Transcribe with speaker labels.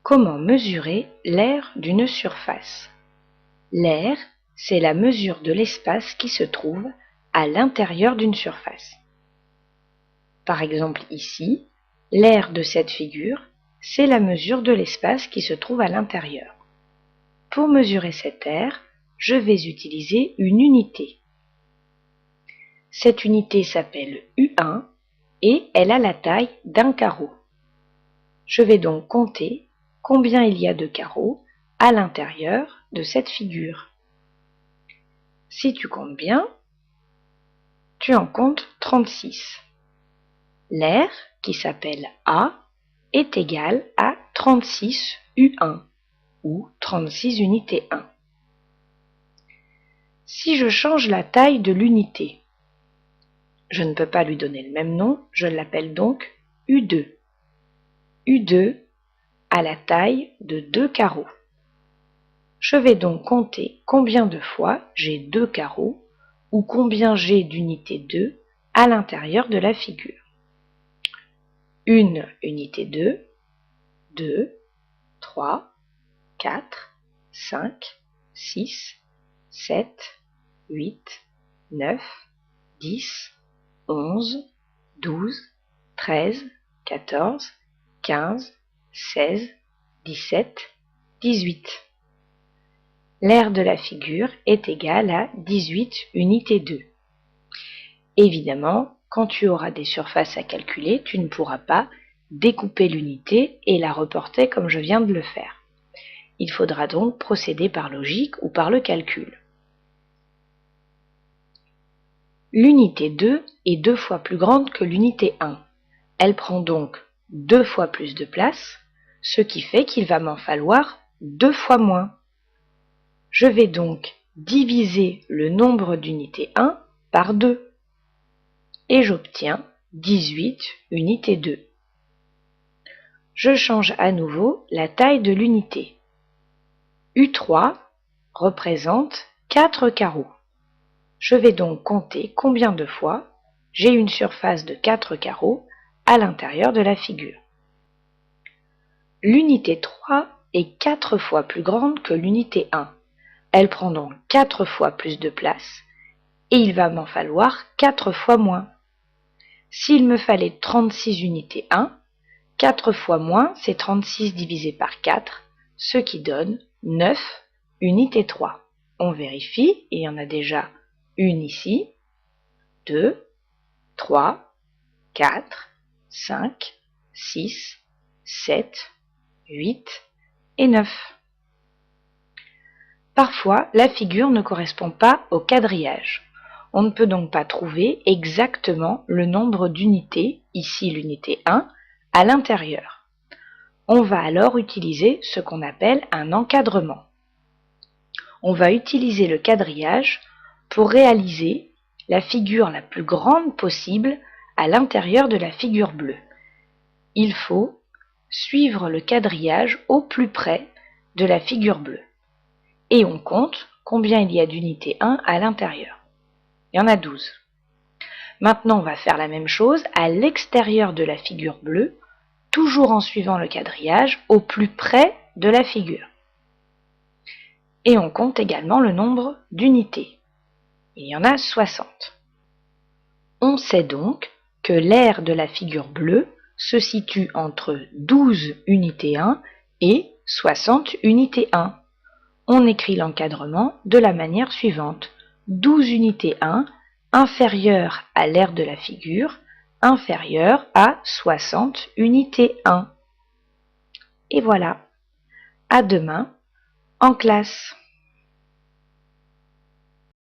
Speaker 1: Comment mesurer l'aire d'une surface? L'aire, c'est la mesure de l'espace qui se trouve à l'intérieur d'une surface. Par exemple ici, l'aire de cette figure, c'est la mesure de l'espace qui se trouve à l'intérieur. Pour mesurer cette aire, je vais utiliser une unité. Cette unité s'appelle U1 et elle a la taille d'un carreau. Je vais donc compter combien il y a de carreaux à l'intérieur de cette figure. Si tu comptes bien, tu en comptes 36. L'aire, qui s'appelle A, est égale à 36 U1 ou 36 unité 1. Si je change la taille de l'unité, je ne peux pas lui donner le même nom, je l'appelle donc U2. U2 a la taille de 2 carreaux. Je vais donc compter combien de fois j'ai 2 carreaux ou combien j'ai d'unité 2 à l'intérieur de la figure. Une unité 2, 2, 3, 4, 5, 6, 7, 8, 9, 10, 11, 12, 13, 14, 15, 16, 17, 18. L'aire de la figure est égale à 18 unité 2. Évidemment, quand tu auras des surfaces à calculer, tu ne pourras pas découper l'unité et la reporter comme je viens de le faire. Il faudra donc procéder par logique ou par le calcul. L'unité 2 est 2 fois plus grande que l'unité 1. Elle prend donc 2 fois plus de place, ce qui fait qu'il va m'en falloir 2 fois moins. Je vais donc diviser le nombre d'unités 1 par 2 et j'obtiens 18 unité 2. Je change à nouveau la taille de l'unité. U3 représente 4 carreaux. Je vais donc compter combien de fois j'ai une surface de 4 carreaux à l'intérieur de la figure. L'unité 3 est 4 fois plus grande que l'unité 1. Elle prend donc 4 fois plus de place et il va m'en falloir 4 fois moins. S'il me fallait 36 unités 1, 4 fois moins, c'est 36 divisé par 4, ce qui donne 9 unité 3. On vérifie, il y en a déjà une ici, 2, 3, 4, 5, 6, 7, 8 et 9. Parfois, la figure ne correspond pas au quadrillage. On ne peut donc pas trouver exactement le nombre d'unités, ici l'unité 1, à l'intérieur. On va alors utiliser ce qu'on appelle un encadrement. On va utiliser le quadrillage pour réaliser la figure la plus grande possible à l'intérieur de la figure bleue. Il faut suivre le quadrillage au plus près de la figure bleue. Et on compte combien il y a d'unités 1 à l'intérieur. Il y en a 12. Maintenant, on va faire la même chose à l'extérieur de la figure bleue, toujours en suivant le quadrillage au plus près de la figure. Et on compte également le nombre d'unités. Il y en a 60. On sait donc que l'aire de la figure bleue se situe entre 12 unités 1 et 60 unités 1. On écrit l'encadrement de la manière suivante. 12 unités 1 inférieure à l'aire de la figure, inférieure à 60 unités 1. Et voilà. À demain en classe.